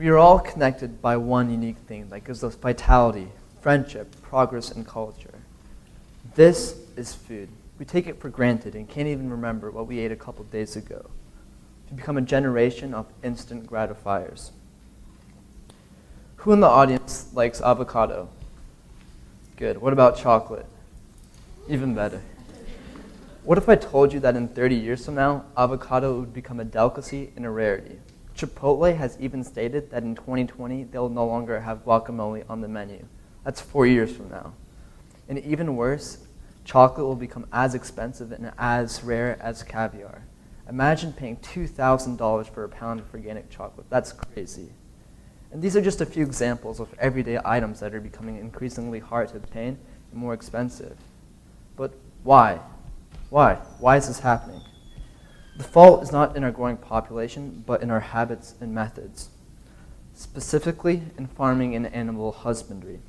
We are all connected by one unique thing that gives us vitality, friendship, progress, and culture. This is food. We take it for granted and can't even remember what we ate a couple days ago. We become a generation of instant gratifiers. Who in the audience likes avocado? Good. What about chocolate? Even better. What if I told you that in 30 years from now, avocado would become a delicacy and a rarity? Chipotle has even stated that in 2020, they'll no longer have guacamole on the menu. That's 4 years from now. And even worse, chocolate will become as expensive and as rare as caviar. Imagine paying $2,000 for a pound of organic chocolate. That's crazy. And these are just a few examples of everyday items that are becoming increasingly hard to obtain and more expensive. But why? Why? Why is this happening? The fault is not in our growing population, but in our habits and methods, specifically in farming and animal husbandry.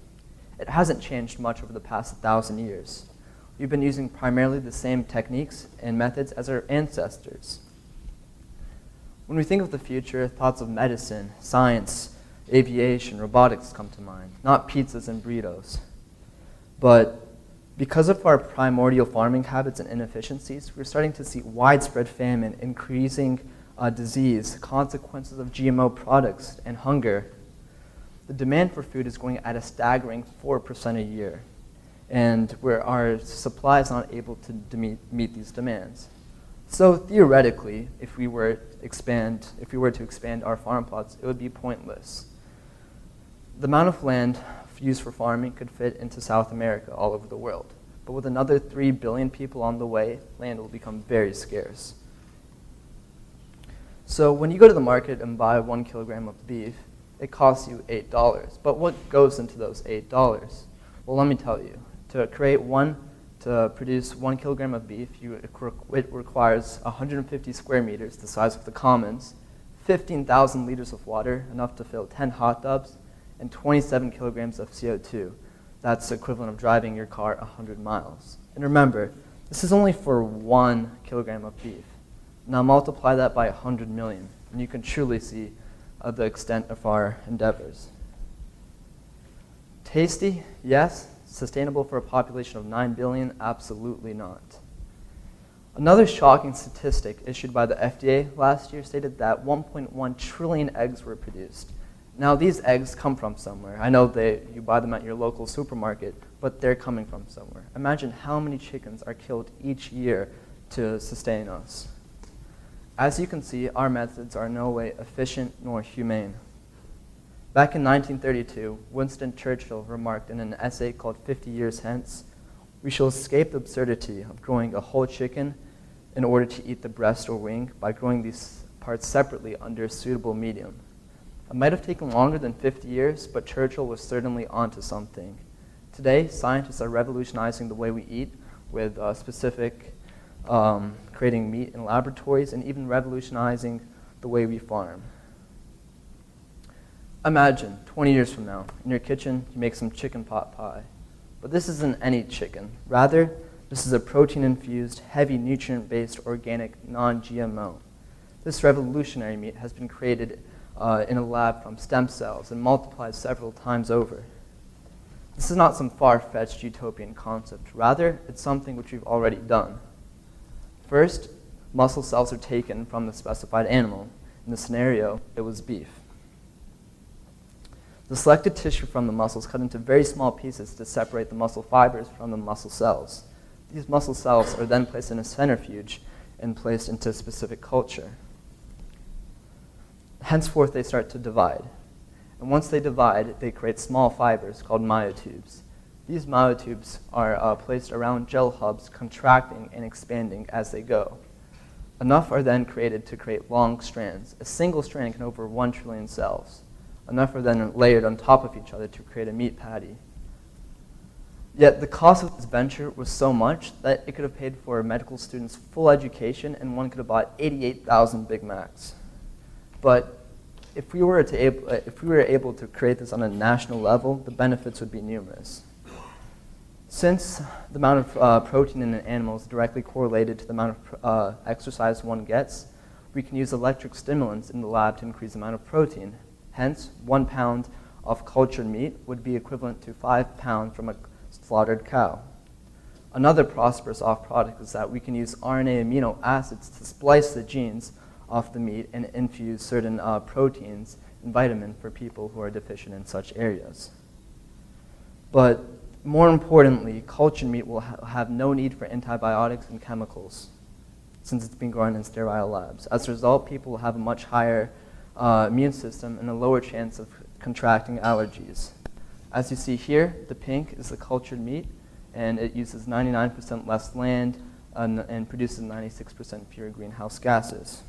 It hasn't changed much over the past 1,000 years. We've been using primarily the same techniques and methods as our ancestors. When we think of the future, thoughts of medicine, science, aviation, robotics come to mind, not pizzas and burritos. But because of our primordial farming habits and inefficiencies, we're starting to see widespread famine, increasing disease, consequences of GMO products, and hunger. The demand for food is growing at a staggering 4% a year, and where our supply is not able to meet these demands. So theoretically, if we were to expand our farm plots, it would be pointless. The amount of land used for farming could fit into South America all over the world. But with another 3 billion people on the way, land will become very scarce. So when you go to the market and buy 1 kilogram of beef, it costs you $8. But what goes into those $8? Well, let me tell you. To produce 1 kilogram of beef, it requires 150 square meters, the size of the commons, 15,000 liters of water, enough to fill 10 hot tubs, and 27 kilograms of CO2. That's the equivalent of driving your car 100 miles. And remember, this is only for 1 kilogram of beef. Now multiply that by 100 million, and you can truly see the extent of our endeavors. Tasty? Yes. Sustainable for a population of 9 billion? Absolutely not. Another shocking statistic issued by the FDA last year stated that 1.1 trillion eggs were produced. Now, these eggs come from somewhere. I know you buy them at your local supermarket, but they're coming from somewhere. Imagine how many chickens are killed each year to sustain us. As you can see, our methods are in no way efficient nor humane. Back in 1932, Winston Churchill remarked in an essay called 50 Years Hence, "We shall escape the absurdity of growing a whole chicken in order to eat the breast or wing by growing these parts separately under a suitable medium." It might have taken longer than 50 years, but Churchill was certainly onto something. Today, scientists are revolutionizing the way we eat with creating meat in laboratories and even revolutionizing the way we farm. Imagine 20 years from now, in your kitchen, you make some chicken pot pie. But this isn't any chicken. Rather, this is a protein-infused, heavy nutrient-based, organic, non-GMO. This revolutionary meat has been created in a lab from stem cells and multiplies several times over. This is not some far-fetched utopian concept. Rather, it's something which we've already done. First, muscle cells are taken from the specified animal. In this scenario, it was beef. The selected tissue from the muscles cut into very small pieces to separate the muscle fibers from the muscle cells. These muscle cells are then placed in a centrifuge and placed into a specific culture. Henceforth, they start to divide. And once they divide, they create small fibers called myotubes. These myotubes are placed around gel hubs, contracting and expanding as they go. Enough are then created to create long strands. A single strand can over 1 trillion cells. Enough are then layered on top of each other to create a meat patty. Yet the cost of this venture was so much that it could have paid for a medical student's full education, and one could have bought 88,000 Big Macs. But if we were able to create this on a national level, the benefits would be numerous. Since the amount of protein in an animal is directly correlated to the amount of exercise one gets, we can use electric stimulants in the lab to increase the amount of protein. Hence, 1 pound of cultured meat would be equivalent to 5 pounds from a slaughtered cow. Another prosperous off-product is that we can use RNA amino acids to splice the genes off the meat and infuse certain proteins and vitamin for people who are deficient in such areas. But more importantly, cultured meat will have no need for antibiotics and chemicals since it's been grown in sterile labs. As a result, people will have a much higher immune system and a lower chance of contracting allergies. As you see here, the pink is the cultured meat, and it uses 99% less land and produces 96% fewer greenhouse gases.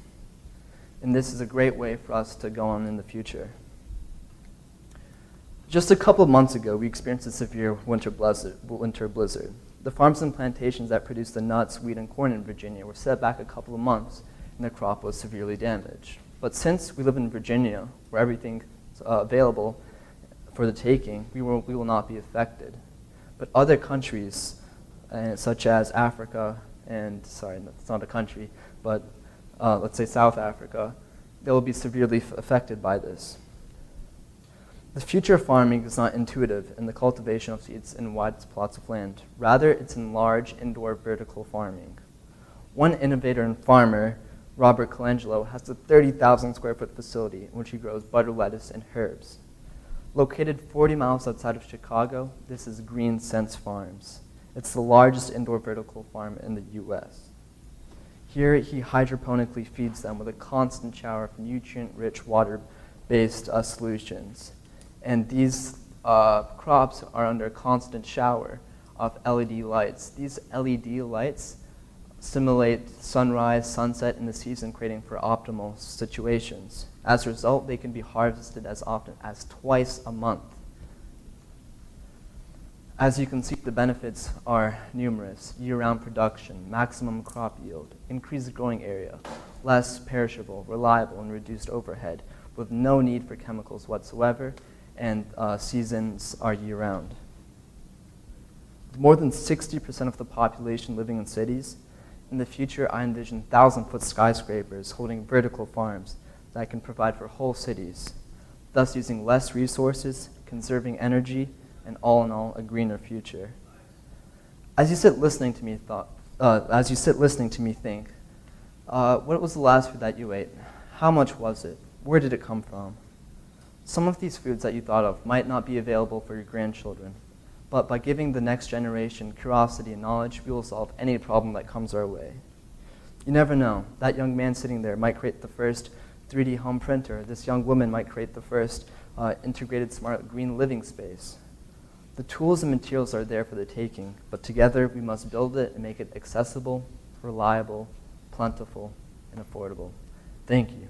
And this is a great way for us to go on in the future. Just a couple of months ago, we experienced a severe winter blizzard. The farms and plantations that produced the nuts, wheat, and corn in Virginia were set back a couple of months, and the crop was severely damaged. But since we live in Virginia, where everything is available for the taking, we will not be affected. But other countries, such as Africa, and sorry, it's not a country, but let's say South Africa, they will be severely affected by this. The future of farming is not intuitive in the cultivation of seeds in wide plots of land. Rather, it's in large indoor vertical farming. One innovator and farmer, Robert Colangelo, has a 30,000 square foot facility in which he grows butter lettuce and herbs. Located 40 miles outside of Chicago, this is Green Sense Farms. It's the largest indoor vertical farm in the U.S. Here, he hydroponically feeds them with a constant shower of nutrient-rich water-based solutions. And these crops are under a constant shower of LED lights. These LED lights simulate sunrise, sunset in the season, creating for optimal situations. As a result, they can be harvested as often as twice a month. As you can see, the benefits are numerous: year-round production, maximum crop yield, increased growing area, less perishable, reliable, and reduced overhead, with no need for chemicals whatsoever, and seasons are year-round. With more than 60% of the population living in cities, in the future I envision 1,000-foot skyscrapers holding vertical farms that can provide for whole cities, thus using less resources, conserving energy, and all in all, a greener future. As you sit listening to me think, what was the last food that you ate? How much was it? Where did it come from? Some of these foods that you thought of might not be available for your grandchildren, but by giving the next generation curiosity and knowledge, we will solve any problem that comes our way. You never know. That young man sitting there might create the first 3D home printer. This young woman might create the first integrated smart green living space. The tools and materials are there for the taking, but together we must build it and make it accessible, reliable, plentiful, and affordable. Thank you.